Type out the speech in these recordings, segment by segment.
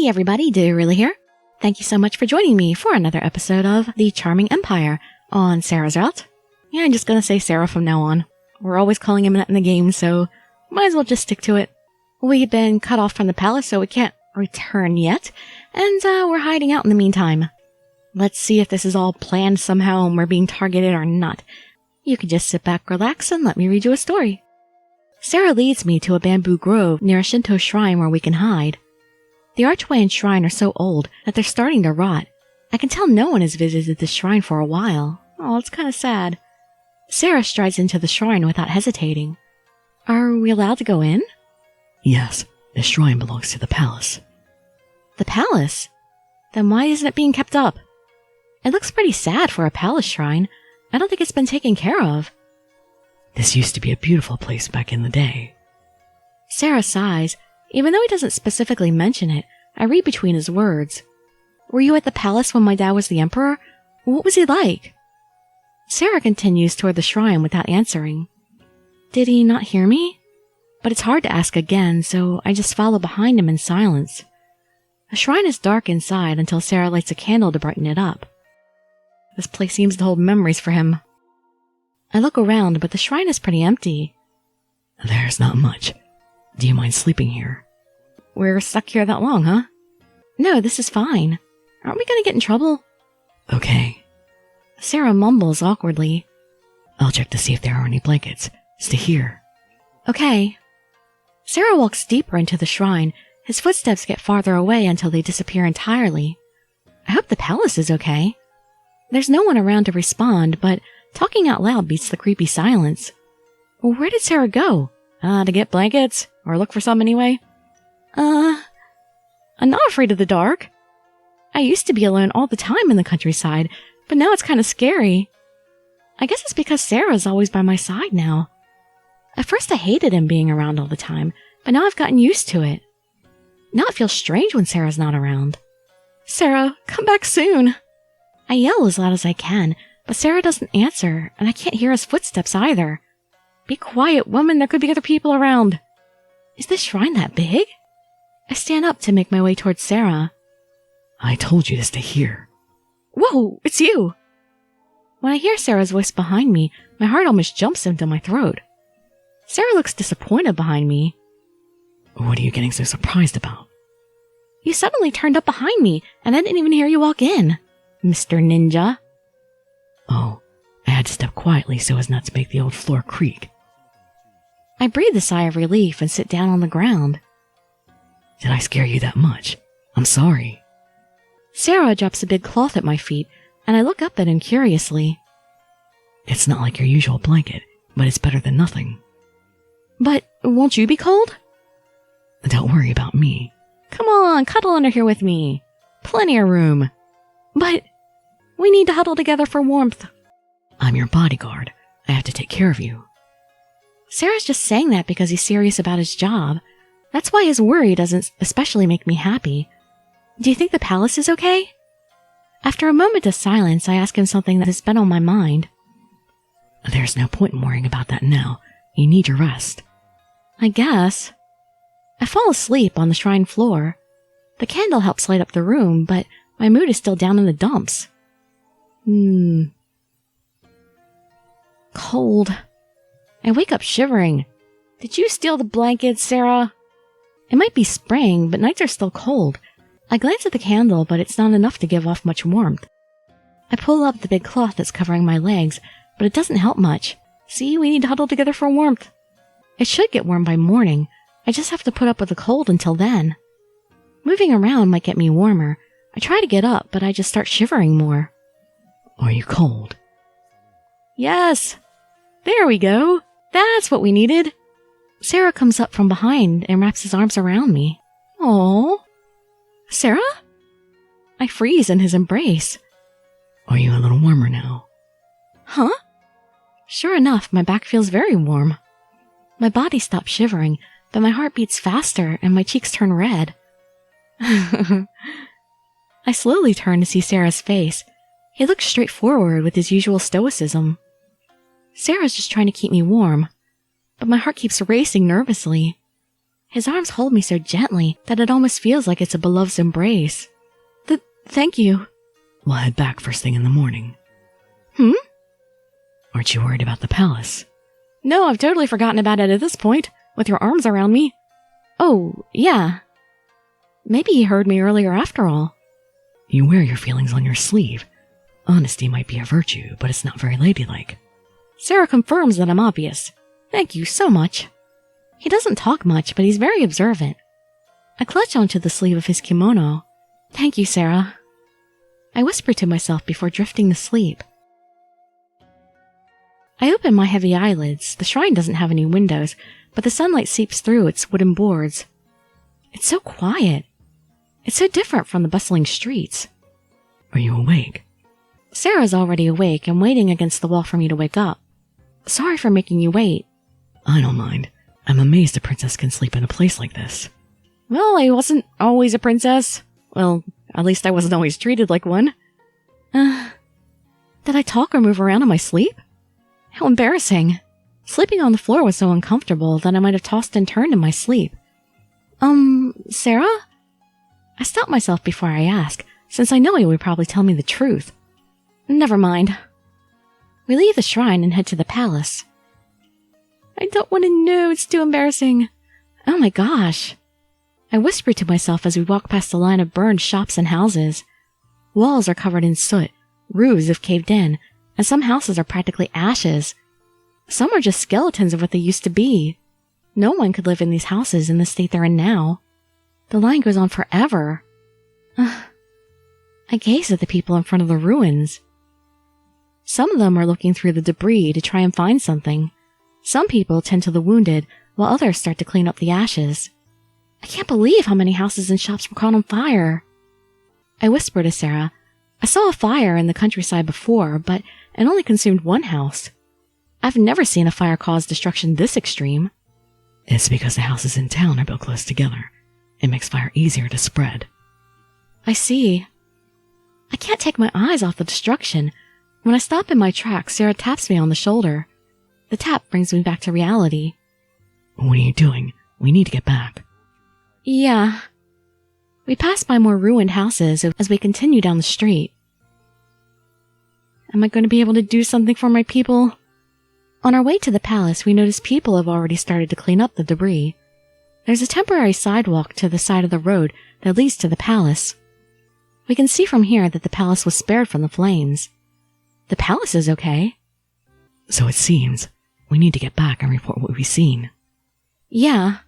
Hey everybody, Dirili here. Thank you so much for joining me for another episode of The Charming Empire on Sera's Route. Yeah, I'm just gonna say Sera from now on. We're always calling him that in the game, so might as well just stick to it. We've been cut off from the palace, so we can't return yet, and we're hiding out in the meantime. Let's see if this is all planned somehow and we're being targeted or not. You can just sit back, relax, and let me read you a story. Sera leads me to a bamboo grove near a Shinto shrine where we can hide. The archway and shrine are so old that they're starting to rot. I can tell no one has visited this shrine for a while. Oh, it's kind of sad. Sera strides into the shrine without hesitating. Are we allowed to go in? Yes, the shrine belongs to the palace. The palace? Then why isn't it being kept up? It looks pretty sad for a palace shrine. I don't think it's been taken care of. This used to be a beautiful place back in the day. Sera sighs. Even though he doesn't specifically mention it, I read between his words. Were you at the palace when my dad was the emperor? What was he like? Sera continues toward the shrine without answering. Did he not hear me? But it's hard to ask again, so I just follow behind him in silence. The shrine is dark inside until Sera lights a candle to brighten it up. This place seems to hold memories for him. I look around, but the shrine is pretty empty. There's not much. Do you mind sleeping here? We're stuck here that long, huh? No, this is fine. Aren't we gonna get in trouble? Okay. Sera mumbles awkwardly. I'll check to see if there are any blankets. Stay here. Okay. Sera walks deeper into the shrine. His footsteps get farther away until they disappear entirely. I hope the palace is okay. There's no one around to respond, but talking out loud beats the creepy silence. Where did Sera go? To get blankets? Or look for some anyway? I'm not afraid of the dark. I used to be alone all the time in the countryside, but now it's kind of scary. I guess it's because Sera's always by my side now. At first I hated him being around all the time, but now I've gotten used to it. Now it feels strange when Sera's not around. Sera, come back soon! I yell as loud as I can, but Sera doesn't answer, and I can't hear his footsteps either. Be quiet, woman, there could be other people around. Is this shrine that big? I stand up to make my way towards Sera. I told you to stay here. Whoa, it's you! When I hear Sera's voice behind me, my heart almost jumps into my throat. Sera looks disappointed behind me. What are you getting so surprised about? You suddenly turned up behind me, and I didn't even hear you walk in, Mr. Ninja. Oh, I had to step quietly so as not to make the old floor creak. I breathe a sigh of relief and sit down on the ground. Did I scare you that much? I'm sorry. Sera drops a big cloth at my feet, and I look up at him curiously. It's not like your usual blanket, but it's better than nothing. But won't you be cold? Don't worry about me. Come on, cuddle under here with me. Plenty of room. But we need to huddle together for warmth. I'm your bodyguard. I have to take care of you. Sera's just saying that because he's serious about his job. That's why his worry doesn't especially make me happy. Do you think the palace is okay? After a moment of silence, I ask him something that has been on my mind. There's no point in worrying about that now. You need your rest. I guess. I fall asleep on the shrine floor. The candle helps light up the room, but my mood is still down in the dumps. Cold. I wake up shivering. Did you steal the blankets, Sera? It might be spring, but nights are still cold. I glance at the candle, but it's not enough to give off much warmth. I pull up the big cloth that's covering my legs, but it doesn't help much. See, we need to huddle together for warmth. It should get warm by morning. I just have to put up with the cold until then. Moving around might get me warmer. I try to get up, but I just start shivering more. Are you cold? Yes. There we go. That's what we needed. Sera comes up from behind and wraps his arms around me. Aww. Sera? I freeze in his embrace. Are you a little warmer now? Huh? Sure enough, my back feels very warm. My body stops shivering, but my heart beats faster and my cheeks turn red. I slowly turn to see Sera's face. He looks straightforward with his usual stoicism. Sera's just trying to keep me warm, but my heart keeps racing nervously. His arms hold me so gently that it almost feels like it's a beloved's embrace. Thank you. We'll head back first thing in the morning. Aren't you worried about the palace? No, I've totally forgotten about it at this point, with your arms around me. Oh, yeah. Maybe he heard me earlier after all. You wear your feelings on your sleeve. Honesty might be a virtue, but it's not very ladylike. Sera confirms that I'm obvious. Thank you so much. He doesn't talk much, but he's very observant. I clutch onto the sleeve of his kimono. Thank you, Sera. I whisper to myself before drifting to sleep. I open my heavy eyelids. The shrine doesn't have any windows, but the sunlight seeps through its wooden boards. It's so quiet. It's so different from the bustling streets. Are you awake? Sera's already awake and waiting against the wall for me to wake up. Sorry for making you wait. I don't mind. I'm amazed a princess can sleep in a place like this. Well, I wasn't always a princess. Well, at least I wasn't always treated like one. Did I talk or move around in my sleep? How embarrassing. Sleeping on the floor was so uncomfortable that I might have tossed and turned in my sleep. Sera? I stopped myself before I ask, since I know he would probably tell me the truth. Never mind. We leave the shrine and head to the palace. I don't want to know, it's too embarrassing. Oh my gosh. I whisper to myself as we walk past the line of burned shops and houses. Walls are covered in soot, roofs have caved in, and some houses are practically ashes. Some are just skeletons of what they used to be. No one could live in these houses in the state they're in now. The line goes on forever. I gaze at the people in front of the ruins. Some of them are looking through the debris to try and find something. Some people tend to the wounded, while others start to clean up the ashes. I can't believe how many houses and shops were caught on fire. I whisper to Sera, I saw a fire in the countryside before, but it only consumed one house. I've never seen a fire cause destruction this extreme. It's because the houses in town are built close together. It makes fire easier to spread. I see. I can't take my eyes off the destruction. When I stop in my tracks, Sera taps me on the shoulder. The tap brings me back to reality. What are you doing? We need to get back. Yeah. We pass by more ruined houses as we continue down the street. Am I going to be able to do something for my people? On our way to the palace, we notice people have already started to clean up the debris. There's a temporary sidewalk to the side of the road that leads to the palace. We can see from here that the palace was spared from the flames. The palace is okay. So it seems. We need to get back and report what we've seen. Yeah.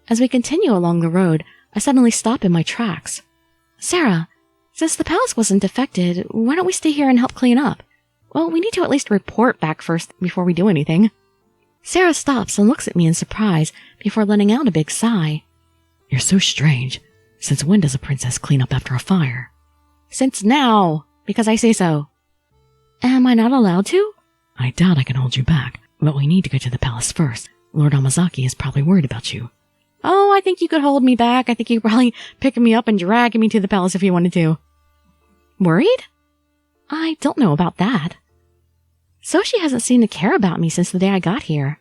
As we continue along the road, I suddenly stop in my tracks. Sera, since the palace wasn't affected, why don't we stay here and help clean up? Well, we need to at least report back first before we do anything. Sera stops and looks at me in surprise before letting out a big sigh. You're so strange. Since when does a princess clean up after a fire? Since now, because I say so. Am I not allowed to? I doubt I can hold you back, but we need to go to the palace first. Lord Amazaki is probably worried about you. Oh, I think you could hold me back. I think you could probably pick me up and drag me to the palace if you wanted to. Worried? I don't know about that. Soshi hasn't seemed to care about me since the day I got here.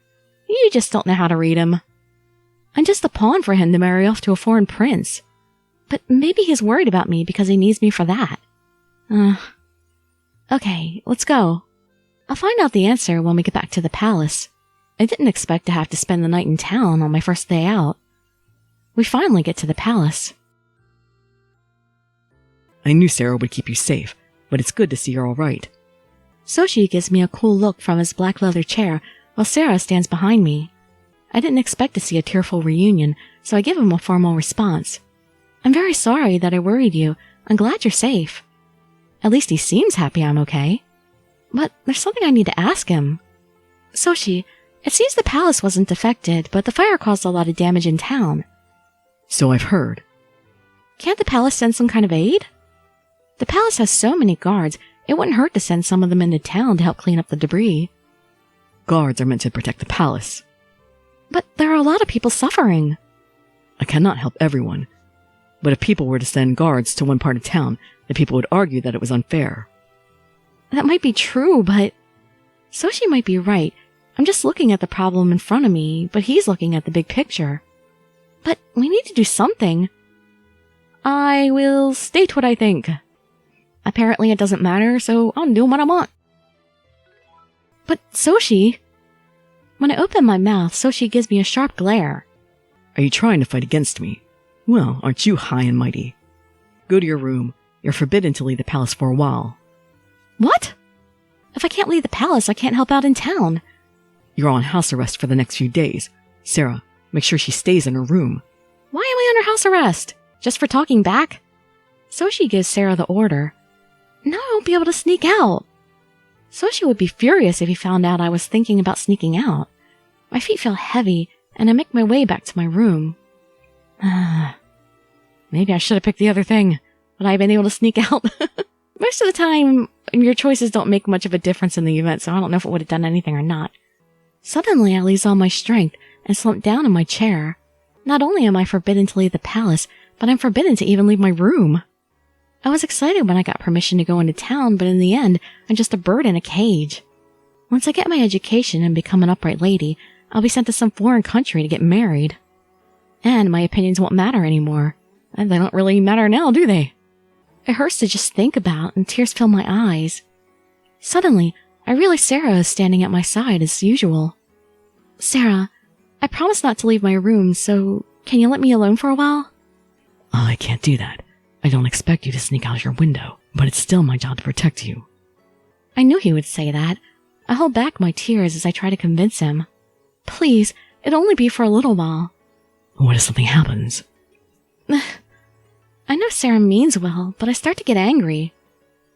You just don't know how to read him. I'm just a pawn for him to marry off to a foreign prince. But maybe he's worried about me because he needs me for that. Okay, let's go. I'll find out the answer when we get back to the palace. I didn't expect to have to spend the night in town on my first day out. We finally get to the palace. I knew Sera would keep you safe, but it's good to see you're all right. Soshi gives me a cool look from his black leather chair while Sera stands behind me. I didn't expect to see a tearful reunion, so I give him a formal response. I'm very sorry that I worried you. I'm glad you're safe. At least he seems happy I'm okay. But there's something I need to ask him. Soshi, it seems the palace wasn't affected, but the fire caused a lot of damage in town. So I've heard. Can't the palace send some kind of aid? The palace has so many guards, it wouldn't hurt to send some of them into town to help clean up the debris. Guards are meant to protect the palace. But there are a lot of people suffering. I cannot help everyone. But if people were to send guards to one part of town, the people would argue that it was unfair. That might be true, but... Soshi might be right. I'm just looking at the problem in front of me, but he's looking at the big picture. But we need to do something. I will state what I think. Apparently it doesn't matter, so I'm doing what I want. But Soshi... When I open my mouth, Soshi gives me a sharp glare. Are you trying to fight against me? Well, aren't you high and mighty? Go to your room. You're forbidden to leave the palace for a while. What? If I can't leave the palace, I can't help out in town. You're on house arrest for the next few days. Sera, make sure she stays in her room. Why am I under house arrest? Just for talking back? Soshi gives Sera the order. Now I won't be able to sneak out. Soshi would be furious if he found out I was thinking about sneaking out. My feet feel heavy, and I make my way back to my room. Maybe I should have picked the other thing. Would I have been able to sneak out? Most of the time, your choices don't make much of a difference in the event, so I don't know if it would have done anything or not. Suddenly, I lose all my strength and slump down in my chair. Not only am I forbidden to leave the palace, but I'm forbidden to even leave my room. I was excited when I got permission to go into town, but in the end, I'm just a bird in a cage. Once I get my education and become an upright lady, I'll be sent to some foreign country to get married. And my opinions won't matter anymore. And they don't really matter now, do they? It hurts to just think about, and tears fill my eyes. Suddenly, I realize Sera is standing at my side as usual. Sera, I promise not to leave my room, so can you let me alone for a while? Oh, I can't do that. I don't expect you to sneak out your window, but it's still my job to protect you. I knew he would say that. I hold back my tears as I try to convince him. Please, it'll only be for a little while. What if something happens? I know Sera means well, but I start to get angry.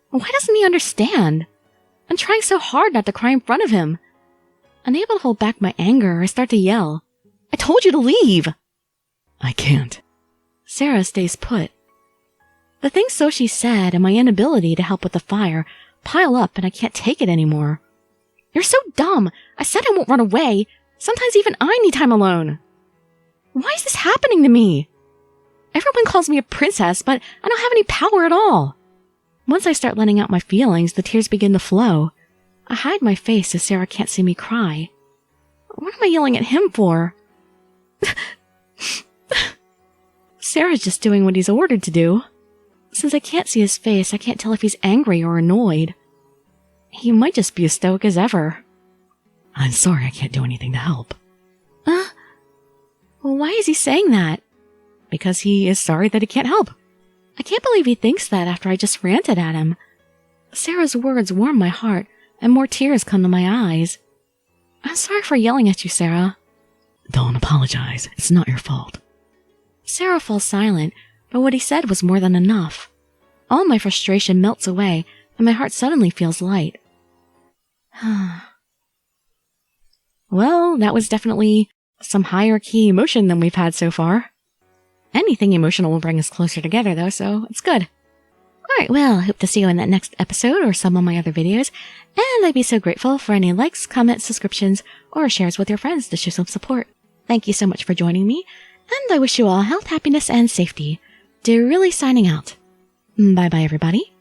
Why doesn't he understand? I'm trying so hard not to cry in front of him. Unable to hold back my anger, I start to yell. I told you to leave! I can't. Sera stays put. The things Soshi said and my inability to help with the fire pile up and I can't take it anymore. You're so dumb! I said I won't run away! Sometimes even I need time alone! Why is this happening to me? Everyone calls me a princess, but I don't have any power at all. Once I start letting out my feelings, the tears begin to flow. I hide my face so Sera can't see me cry. What am I yelling at him for? Sera's just doing what he's ordered to do. Since I can't see his face, I can't tell if he's angry or annoyed. He might just be as stoic as ever. I'm sorry I can't do anything to help. Why is he saying that? Because he is sorry that he can't help. I can't believe he thinks that after I just ranted at him. Sera's words warm my heart, and more tears come to my eyes. I'm sorry for yelling at you, Sera. Don't apologize. It's not your fault. Sera falls silent, but what he said was more than enough. All my frustration melts away, and my heart suddenly feels light. Well, that was definitely some higher key emotion than we've had so far. Anything emotional will bring us closer together, though, so it's good. Alright, well, hope to see you in that next episode or some of my other videos, and I'd be so grateful for any likes, comments, subscriptions, or shares with your friends to show some support. Thank you so much for joining me, and I wish you all health, happiness, and safety. Dirili signing out. Bye-bye, everybody.